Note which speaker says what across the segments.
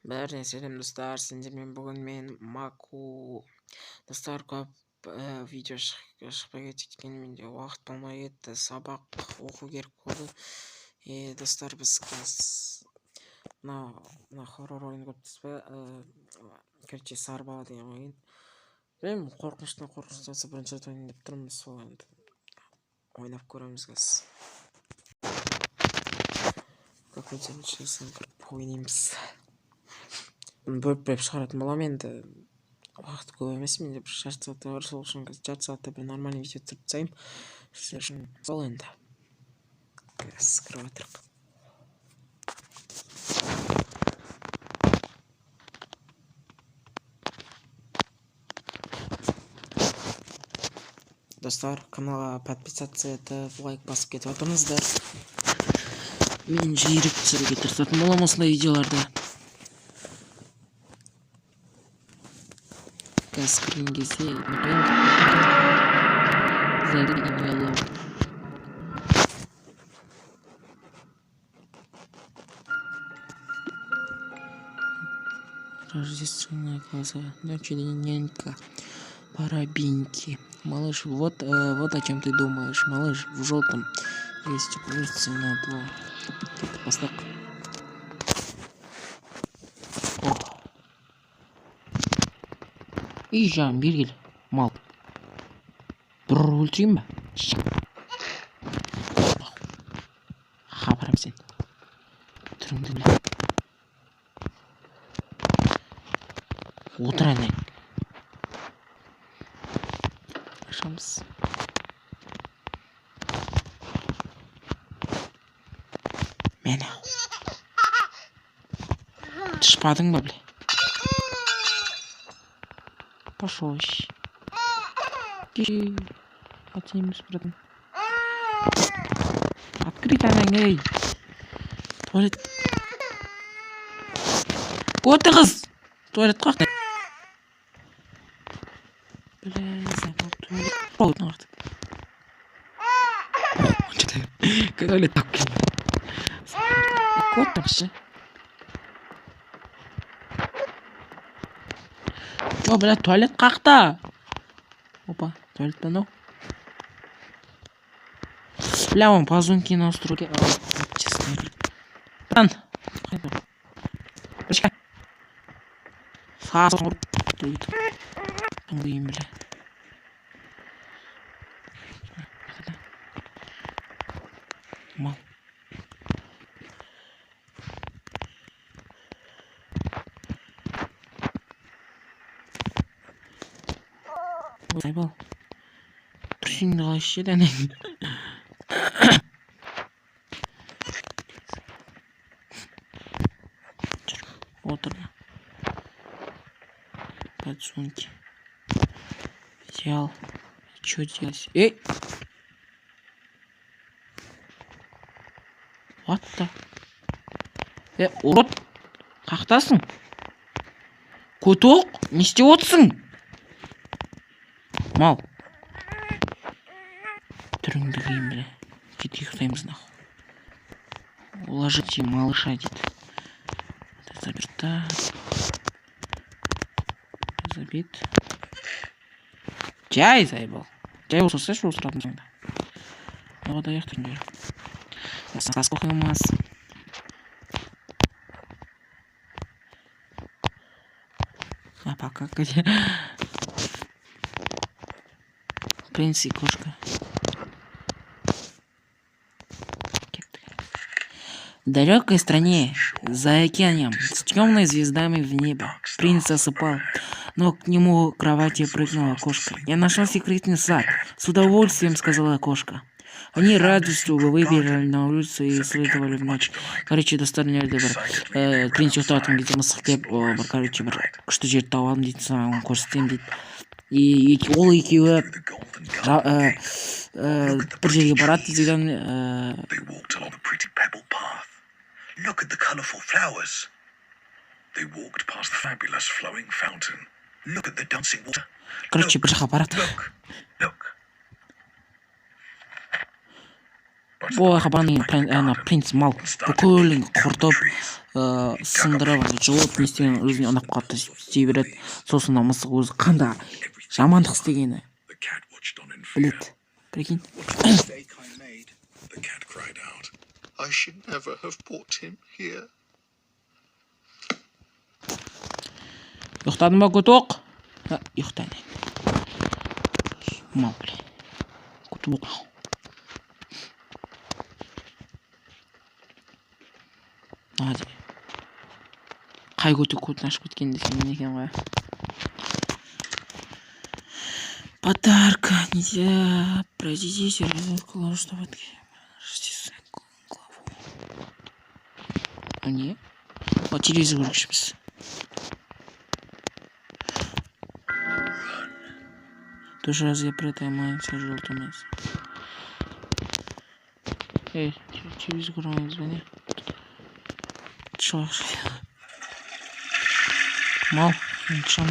Speaker 1: Бәріне сәлем достар, сендермен бүгін мен Маку достар көп видео шықпай кеткен, менде уақыт болмай кетті, сабақ оқу керек болды. Достар, біз мына хоррор ойын көріппіз ба? Короче, сары бала деген ойын. Білмеймін, қорқыныштан қорқыныштанса бірінші рет ойнайын деп тұрмыз, сол енді ойнап көреміз қазір. Какой-то нечестный ойнаймыз. Бөліп шығаратын болам енді. Уақыт көп емес, менде бір жарты сағатта бар, сол үшін жарты сағатта бір нормальный видео түсіріп тастаймын. Сол үшін сол енді. Қазір кіріп отырық. Достар, каналға подписаться етіп, лайк басып кетіп отырыңыздар. Мен жиірек түсіруге тырысатын боламын осындай видеоларды. Қазір кірген кезде Рождественная класса, ночь нянька, парабинки. Малыш, вот о чем ты думаешь. Малыш в желтом есть улица на 2. Это постак. И жан, бергел, мал. Ультим ба? Хабарам сен. Түріңді біле. Отыр әне. Ашамыз. Мені. Тышпадың ба, біле? Пошел. Отнимешь, братан. Открыть она, эй. Туалет. Отырғыз. Туалет қақты. Бля, забыл туалет. Полный артык. Туалет так. Отырғызшы. О, бля, туалет қақты. Опа, туалет ну. Бля, он позвонки на струке. Честно. Братан. Почекай. Фасу. Блин, бля. Мал. Зайбал. Пришли вообще, да не. Отыр. Подсуньте. Взял. Что делать? Эй! What the? Урод! Қақтасың? Көтоқ! Не істеп отырсың? Мал. Түріңді киім, бля. Кет ұйықтаймыз, нахуй. Уложите малыша, дейді. Заперта. Забит. Жай, зайбал. Жай болса сәші осыратың сонда. Ода яқтың бер. Сас қоқымыз. А пока где? Принц и кошка. В далекой стране, за океаном, с темной звездами в небо, принц засыпал, но к нему к кровати прыгнула кошка. «Я нашла секретный сад», — с удовольствием сказала кошка. Они радостью выбежали на улицу и исследовали в ночь. Короче, достаточно бір принц ұйықтаватқан кезде мысық деп, короче, бір күшті жерді тауып алдым дейді, соны көрсетемін дейді. И ол екеуі бір жерге барады дейді.
Speaker 2: Look at the colorful flowers. They walked past the fabulous flowing fountain. Look at the dancing water.
Speaker 1: Короче, бір жаққа барады.
Speaker 2: Look.
Speaker 1: Бұл хабарның принц мал бүкілін құртып, сындырып, жұлып, не істеген өзіне ұнап қатты істей береді. Сосын мысық өзі қанда жамандық істегені
Speaker 2: The cat watched on in fear.
Speaker 1: біледі. Прикинь.
Speaker 2: What a mistake I made. The cat cried out. I should never have brought him here.
Speaker 1: Ұйықтадың ба, көтоқ? Ұйықтады. Мал, бля. Көтоқ. Hadi. Қай көтін ашып кеткен десем мен екен ғой. Подарка. Нельзя пройти сервис клаву, чтобы главу. Не? Вот телевизор көргішпіз. Тоже раз я прятаю маленький желтый мыс. Эй, телевизор көрмейміз бе не? Чего? Мал, ничего.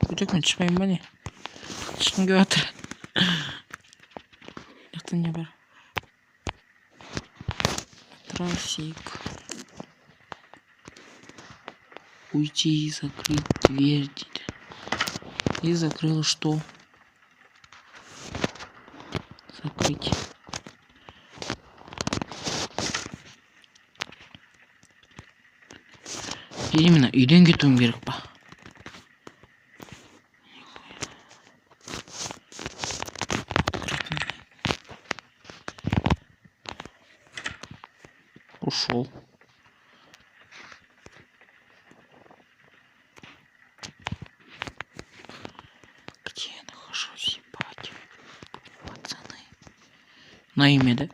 Speaker 1: Көтек мен шықпайын ба не? Шыққым келіп жатыр. Жақта не бар? Трасик. Уйти и закрыть дверь. И закрыл что? Закрыть. Именно үйден кетуім керек па? Ушел. Где я нахожусь, ебать? Пацаны. На имя, да?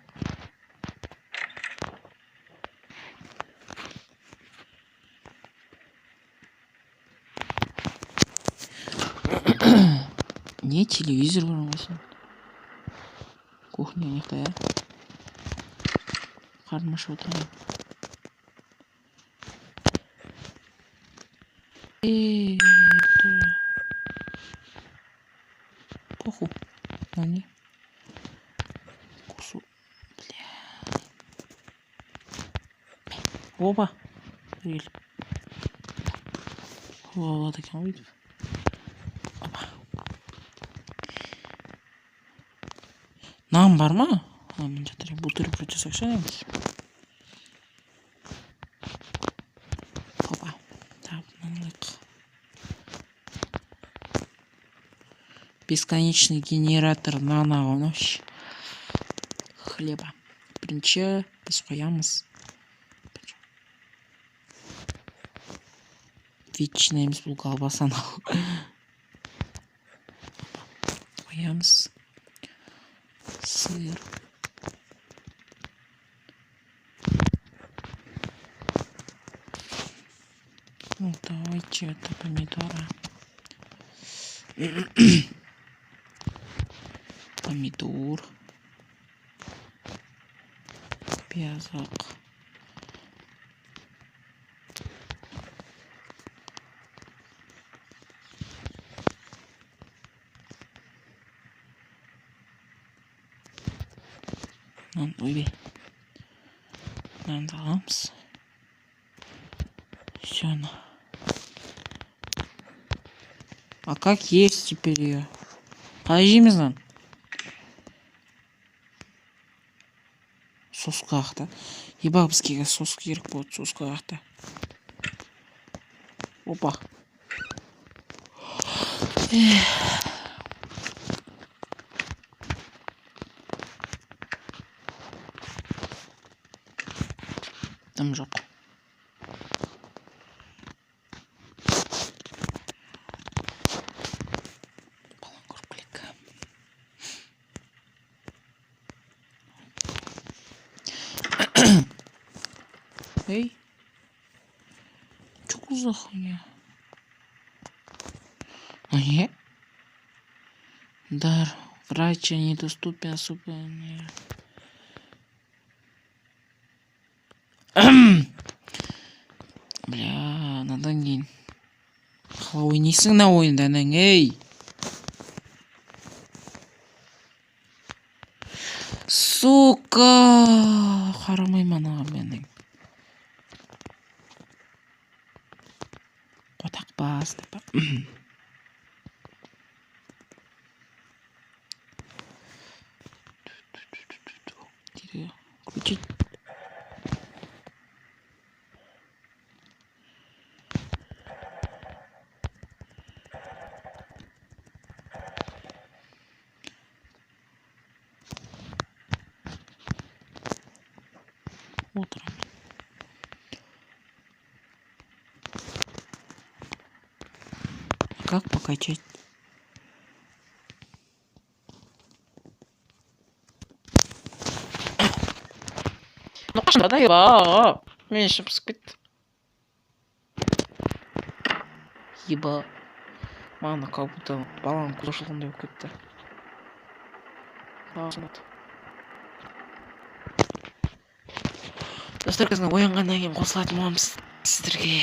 Speaker 1: Не телевизор болмасын. Кухня не қая. Қарным ашып отырмын. Похуй. А не. Кусу. Бля. Опа. Рель. О, так я увидел. Нам бар ма? Мен жатыр. Бутерброд жасақшы емес. Опа. Так, мыналық. Бесконечный генератор нано хлеба. Бірінші біз қоямыз. Вечный емес бұл колбасаны. Қоямыз. Сыр. Ну, давайте это помидора. Помидор. Пиязок. Ой, надо ламс. Все. А как есть теперь ее? Қай Сосқақта. Еба бізге сос керек болады сосқақта. Опа. Там жоқ. Балан көріп келек. Эй. Чё за хуйня? Не? Дар. Врача недоступен особо не. Бля, надан кейін. Қалай ойнайсың на ойынданың, ей! Сука! Қарамаймын аға менің. Қотақ бас деп. Включить. Утром. Как покачать? Ну, конечно, да, еба. Меньше пускать. Еба. Мана, как будто баланың құлшылығындай болып кетті. Достар, қазір оянғаннан кейін қосылатын боламыз сіздерге.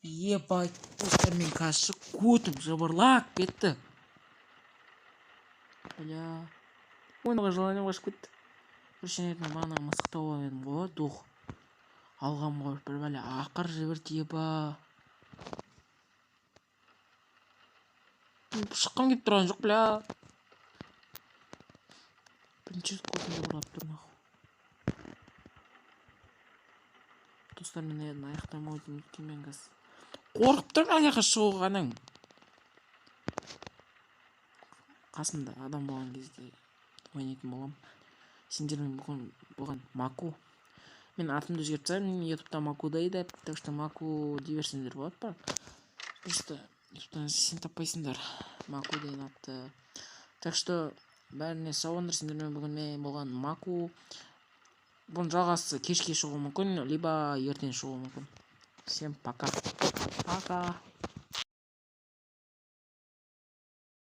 Speaker 1: Ебать, достар, мен қазір көтім жыбырлап кетті. Бля. Ойынға желание қашып кетті. Бірінші ретін бағана мысықтау едім ғой, дух. Алғам ғой, бір бәле ақыр жібірді, еба. Шыққым кетіп тұрған жоқ, бля. Бірінші көтім жыбырлап тұр, наху. Достар, мен едім аяқтамау деймін өткенмен қыз. Қорқып тұрмын аяққа шығуғаның. Қасымда адам болған кезде ойнайтын болам. Сендермен болған Маку. Мен атымды өзгертіп тастаймын, ютубта Маку дейді. Так что Маку диверсендер болады па? Просто ютубтан сен таппайсыңдар Маку деген атты. Так что бәріне сау болыңдар. Сендермен бүгін мен болған Маку. Бұның жалғасы кешке шығуы мүмкін, либо ертең шығуы мүмкін. Всем пока. Пока.